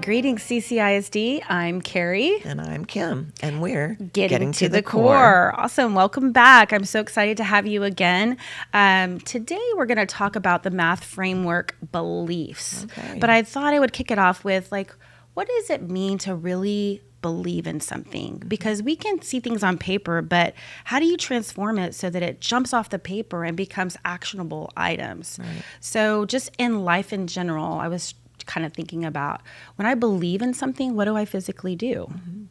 Greetings, CCISD. I'm Cary. And I'm Kim. And we're Getting to the core. Awesome. Welcome back. I'm so excited to have you again. Today, we're going to talk about the math framework beliefs. Okay. But I thought I would kick it off with, what does it mean to really believe in something? Because we can see things on paper, but how do you transform it so that it jumps off the paper and becomes actionable items? Right. So just in life in general, I was kind of thinking about, when I believe in something, what do I physically do? Mm-hmm.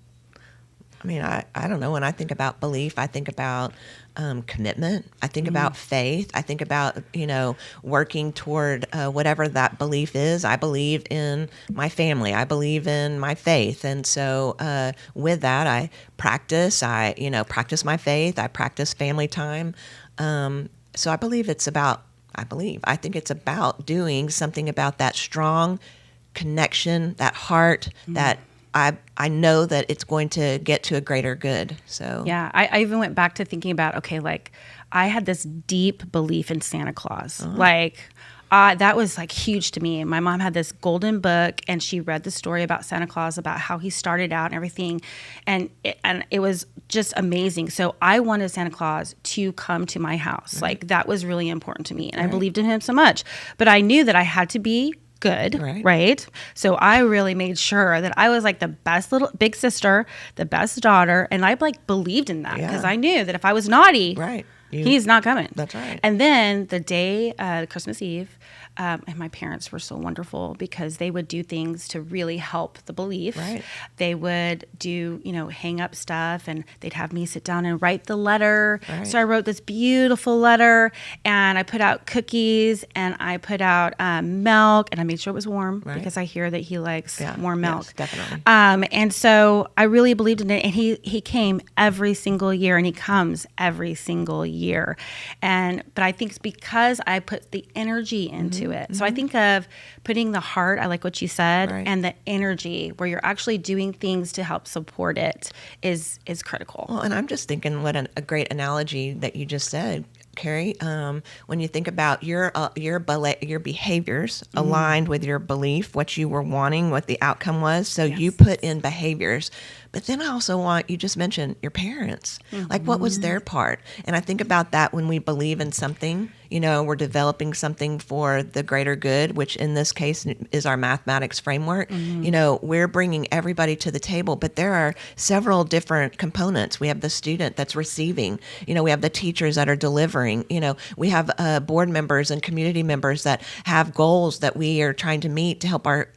I mean, I don't know. When I think about belief, I think about commitment. I think about faith. I think about, working toward whatever that belief is. I believe in my family. I believe in my faith. And so with that, I practice. I practice my faith. I practice family time. So I believe I think it's about doing something about that strong connection, that heart, that I know that it's going to get to a greater good. So yeah, I even went back to thinking about, I had this deep belief in Santa Claus. That was huge to me. And my mom had this golden book, and she read the story about Santa Claus, about how he started out and everything. And it was just amazing. So I wanted Santa Claus to come to my house. Right. That was really important to me. And Right. I believed in him so much. But I knew that I had to be good, right? So I really made sure that I was the best little big sister, the best daughter. And I believed in that because I knew that if I was naughty, right. He's not coming. That's right. And then the day, Christmas Eve, and my parents were so wonderful because they would do things to really help the belief. Right. They would do, hang up stuff, and they'd have me sit down and write the letter. Right. So I wrote this beautiful letter, and I put out cookies, and I put out milk, and I made sure it was warm because I hear that he likes warm milk. Yes, definitely. And so I really believed in it, and he came every single year, and he comes every single year. But I think it's because I put the energy into it. So I think of putting the heart, I like what you said, and the energy where you're actually doing things to help support it is critical. Well, and I'm just thinking what a great analogy that you just said, Cary. When you think about your behaviors aligned with your belief, what you were wanting, what the outcome was. So you put in behaviors. But then I also want, you just mentioned your parents. What was their part? And I think about that when we believe in something, we're developing something for the greater good, which in this case is our mathematics framework. We're bringing everybody to the table, but there are several different components. We have the student that's receiving, we have the teachers that are delivering, we have board members and community members that have goals that we are trying to meet to help our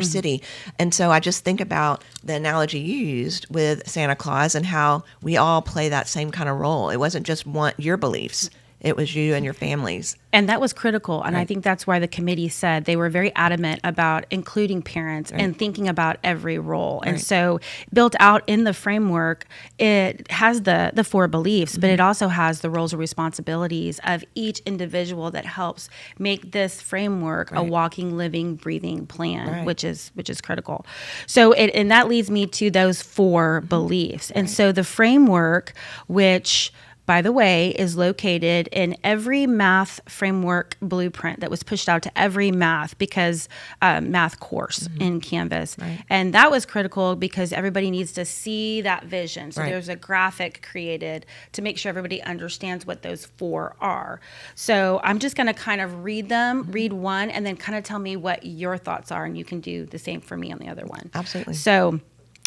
city. And so I just think about the analogy you used with Santa Claus and how we all play that same kind of role. It wasn't just your beliefs. It was you and your families. And that was critical. And I think that's why the committee said they were very adamant about including parents and thinking about every role. And so built out in the framework, it has the four beliefs, but it also has the roles and responsibilities of each individual that helps make this framework a walking, living, breathing plan, which is critical. So and that leads me to those four beliefs. And so the framework, which, by the way, is located in every math framework blueprint that was pushed out to every math course in Canvas. And that was critical because everybody needs to see that vision. So there's a graphic created to make sure everybody understands what those four are. So I'm just going to kind of read one, and then kind of tell me what your thoughts are, and you can do the same for me on the other one. Absolutely. So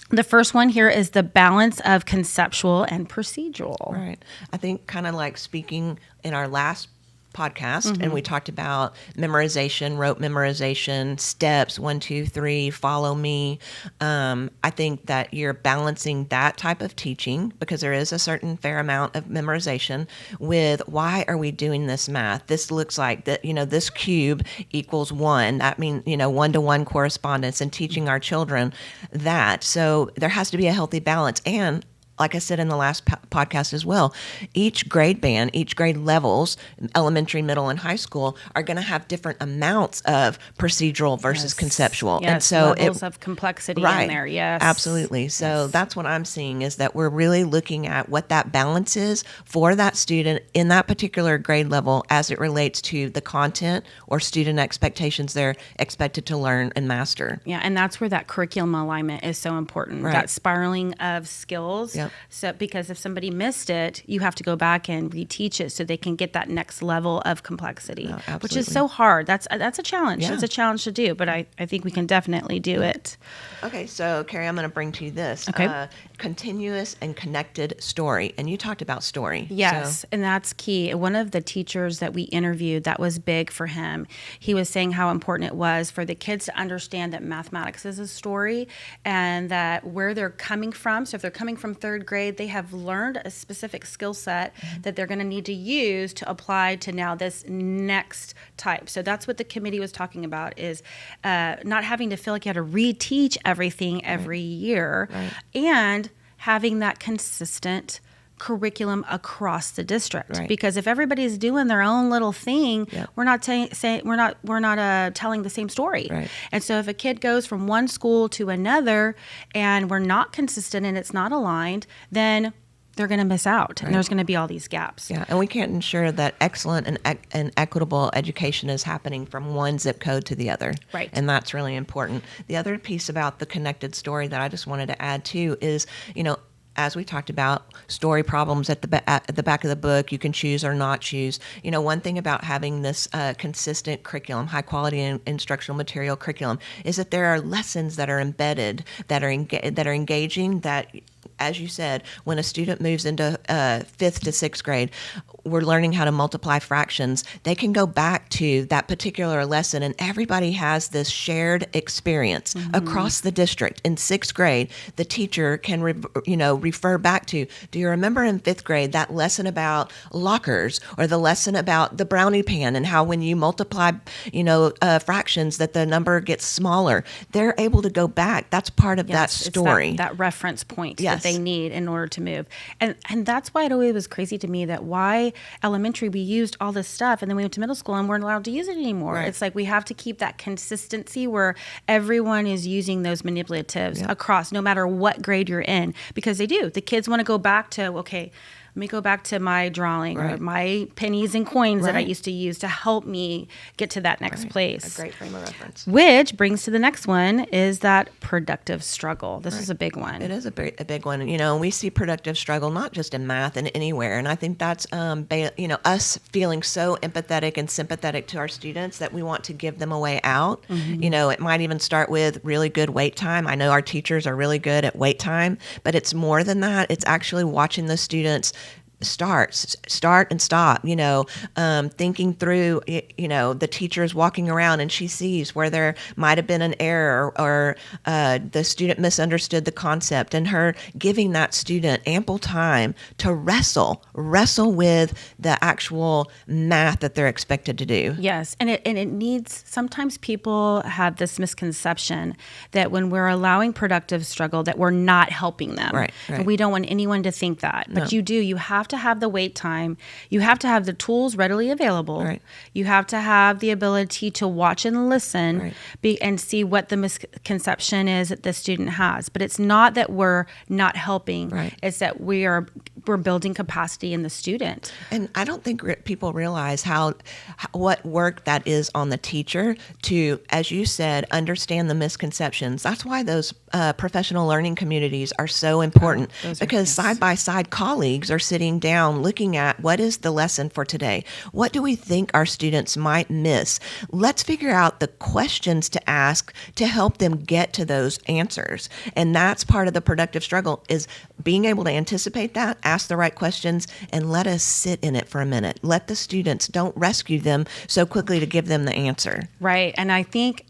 the first one here is the balance of conceptual and procedural. Right. I think kind of like speaking in our last podcast, and we talked about memorization, rote memorization, steps, 1, 2, 3, follow me. I think that you're balancing that type of teaching, because there is a certain fair amount of memorization, with why are we doing this math? This looks like that, this cube equals 1. That means, 1-to-1 correspondence, and teaching our children that. So there has to be a healthy balance. And like I said in the last podcast as well, each grade band, each grade levels, elementary, middle, and high school, are going to have different amounts of procedural versus conceptual. Yes, and so levels of complexity in there. Yes. Absolutely. So that's what I'm seeing, is that we're really looking at what that balance is for that student in that particular grade level as it relates to the content or student expectations they're expected to learn and master. Yeah, and that's where that curriculum alignment is so important. Right. That spiraling of skills. Yep. So because if somebody missed it, you have to go back and reteach it so they can get that next level of complexity, which is so hard. That's a challenge. Yeah. It's a challenge to do, but I think we can definitely do it. Okay, so Cary, I'm going to bring to you this. Okay. Continuous and connected story. And you talked about story. Yes, and that's key. One of the teachers that we interviewed, that was big for him. He was saying how important it was for the kids to understand that mathematics is a story and that where they're coming from. So if they're coming from third grade, they have learned a specific skill set that they're going to need to use to apply to now this next type. So that's what the committee was talking about, is not having to feel like you had to reteach everything every year, and having that consistent curriculum across the district. Because if everybody's doing their own little thing, we're not telling the same story. And so if a kid goes from one school to another and we're not consistent and it's not aligned, then they're going to miss out, and there's going to be all these gaps. Yeah, and we can't ensure that excellent and equitable education is happening from one zip code to the other. Right. And that's really important. The other piece about the connected story that I just wanted to add too is, as we talked about, story problems at the back of the book, you can choose or not choose. One thing about having this consistent curriculum, high quality instructional material curriculum, is that there are lessons that are embedded, that are engaging, that, as you said, when a student moves into 5th to 6th grade, we're learning how to multiply fractions. They can go back to that particular lesson, and everybody has this shared experience across the district. In 6th grade, the teacher can refer back to, do you remember in 5th grade that lesson about lockers, or the lesson about the brownie pan and how when you multiply fractions that the number gets smaller? They're able to go back. That's part of that story. It's that reference point that they need in order to move. And that's why it always was crazy to me that why elementary we used all this stuff and then we went to middle school and weren't allowed to use it anymore. It's like we have to keep that consistency where everyone is using those manipulatives across, no matter what grade you're in, because they do. The kids want to go back to, okay, let me go back to my drawing or my pennies and coins that I used to use to help me get to that next place. A great frame of reference. Which brings to the next one, is that productive struggle. This is a big one. It is a big one. We see productive struggle not just in math and anywhere. And I think that's, us feeling so empathetic and sympathetic to our students that we want to give them a way out. It might even start with really good wait time. I know our teachers are really good at wait time, but it's more than that. It's actually watching the students start and stop, thinking through, the teacher's walking around and she sees where there might have been an error or the student misunderstood the concept, and her giving that student ample time to wrestle with the actual math that they're expected to do. Yes. And it needs, sometimes people have this misconception that when we're allowing productive struggle that we're not helping them. Right. And we don't want anyone to think that. But you have to have the wait time. You have to have the tools readily available. You have to have the ability to watch and listen and see what the misconception is that the student has. But it's not that we're not helping. It's that we're building capacity in the student. And I don't think people realize what work that is on the teacher to, as you said, understand the misconceptions. That's why those professional learning communities are so important, because side-by-side colleagues are sitting down looking at what is the lesson for today. What do we think our students might miss? Let's figure out the questions to ask to help them get to those answers. And that's part of the productive struggle, is being able to anticipate that, ask the right questions, and let us sit in it for a minute. Let the students, don't rescue them so quickly to give them the answer. Right. And I think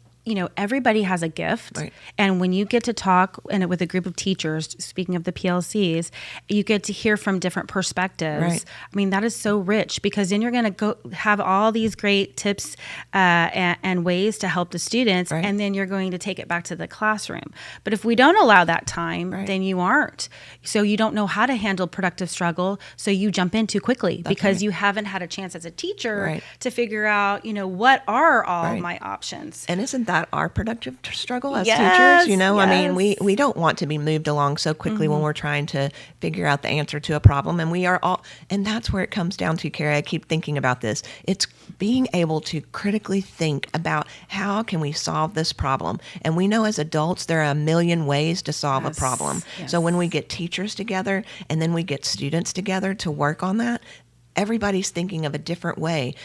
everybody has a gift. Right. And when you get to talk with a group of teachers, speaking of the PLCs, you get to hear from different perspectives. Right. I mean, that is so rich, because then you're going to go have all these great tips and ways to help the students. Right. And then you're going to take it back to the classroom. But if we don't allow that time, Right. then you aren't. So you don't know how to handle productive struggle. So you jump in too quickly because you haven't had a chance as a teacher to figure out, what are all my options. And isn't that our productive struggle as Yes, teachers? I mean, yes. we don't want to be moved along so quickly when we're trying to figure out the answer to a problem. And we are all, and that's where it comes down to, Cary. I keep thinking about this. It's being able to critically think about how can we solve this problem. And we know as adults, there are a million ways to solve a problem. Yes. So when we get teachers together and then we get students together to work on that, everybody's thinking of a different way.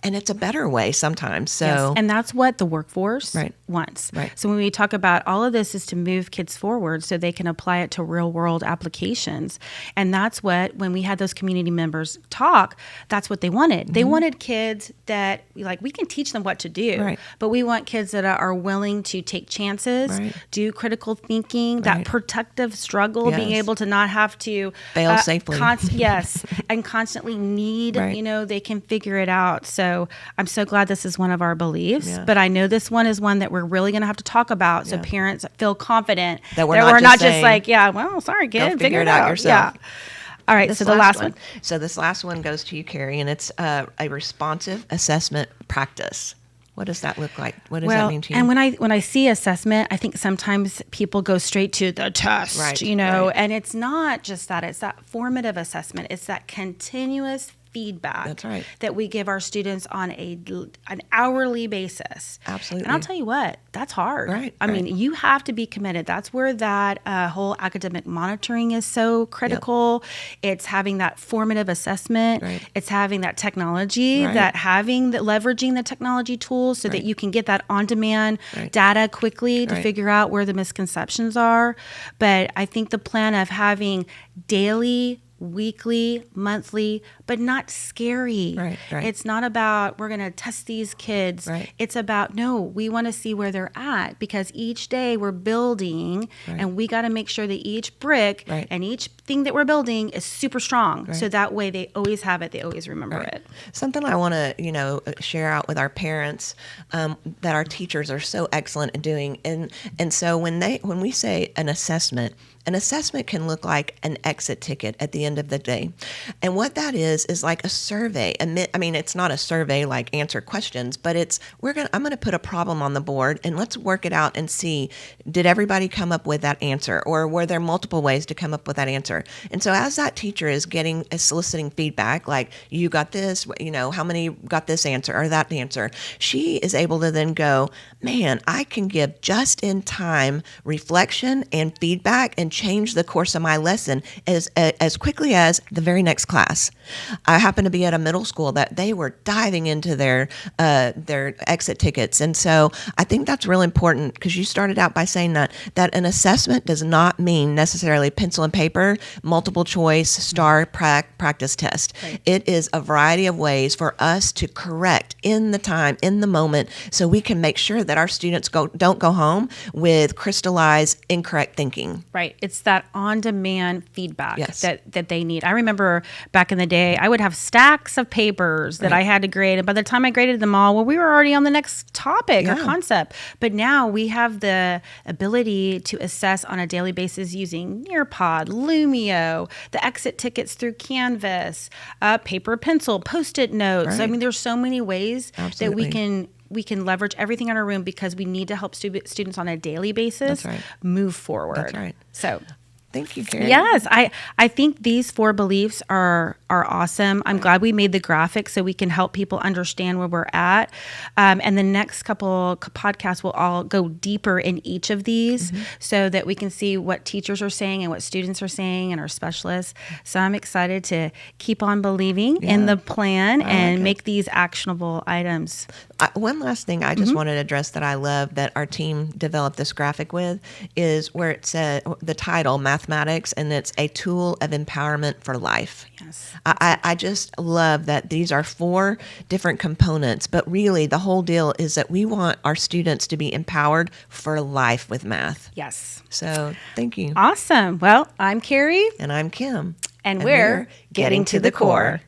And it's a better way sometimes. So, yes. And that's what the workforce Right. wants. Right. So when we talk about all of this is to move kids forward so they can apply it to real world applications. And that's what, when we had those community members talk, that's what they wanted. They wanted kids that, we can teach them what to do, Right. but we want kids that are willing to take chances, Right. do critical thinking, Right. that protective struggle, being Yes. able to not have to Fail safely. Yes. And constantly need, Right. they can figure it out. So I'm so glad this is one of our beliefs, Yeah. but I know this one is one that we're really going to have to talk about, so parents feel confident That we're not just saying, sorry, go kid, figure it out yourself. Yeah. All right, so the last one. So this last one goes to you, Cary, and it's a responsive assessment practice. What does that look like? What does that mean to you? And when I see assessment, I think sometimes people go straight to the test, Right, and it's not just that. It's that formative assessment. It's that continuous feedback That's right. that we give our students on an hourly basis. Absolutely. And I'll tell you what, that's hard. Right, I mean, you have to be committed. That's where that whole academic monitoring is so critical. Yep. It's having that formative assessment. Right. It's having that technology, Right. leveraging the technology tools so that you can get that on-demand data quickly to figure out where the misconceptions are. But I think the plan of having daily, weekly, monthly, but not scary. Right. It's not about we're going to test these kids. Right. It's about, no, we want to see where they're at, because each day we're building and we got to make sure that each brick and each thing that we're building is super strong. So that way they always have it. They always remember it. Something I want to, share out with our parents that our teachers are so excellent at doing. And so when we say an assessment can look like an exit ticket at the end of the day. And what that is like a survey. I mean, it's not a survey like answer questions, but I'm going to put a problem on the board and let's work it out and see, did everybody come up with that answer, or were there multiple ways to come up with that answer? And so as that teacher is soliciting feedback, like you got this, how many got this answer or that answer, she is able to then go, man, I can give just in time reflection and feedback and change the course of my lesson as quickly as the very next class. I happen to be at a middle school that they were diving into their exit tickets. And so I think that's really important, because you started out by saying that an assessment does not mean necessarily pencil and paper, multiple choice, star practice test. Right. It is a variety of ways for us to correct in the time, in the moment, so we can make sure that our students don't go home with crystallized incorrect thinking. Right. It's that on-demand feedback Yes. that they need. I remember back in the day, I would have stacks of papers that I had to grade. And by the time I graded them all, we were already on the next topic or concept. But now we have the ability to assess on a daily basis using Nearpod, Lumio, the exit tickets through Canvas, paper, pencil, Post-it notes. Right. I mean, there's so many ways Absolutely. that we can leverage everything in our room, because we need to help students on a daily basis move forward. That's right. So thank you, Cary. yes, I think these 4 beliefs are awesome. I'm glad we made the graphic so we can help people understand where we're at. And the next couple podcasts will all go deeper in each of these so that we can see what teachers are saying and what students are saying and our specialists. So I'm excited to keep on believing in the plan and make these actionable items. One last thing I just wanted to address that I love that our team developed this graphic with is where it said the title, Math mathematics, and it's a tool of empowerment for life. Yes. I just love that these are 4 different components, but really the whole deal is that we want our students to be empowered for life with math. Yes. So thank you. Awesome. Well, I'm Cary. And I'm Kim. And we're getting to the core.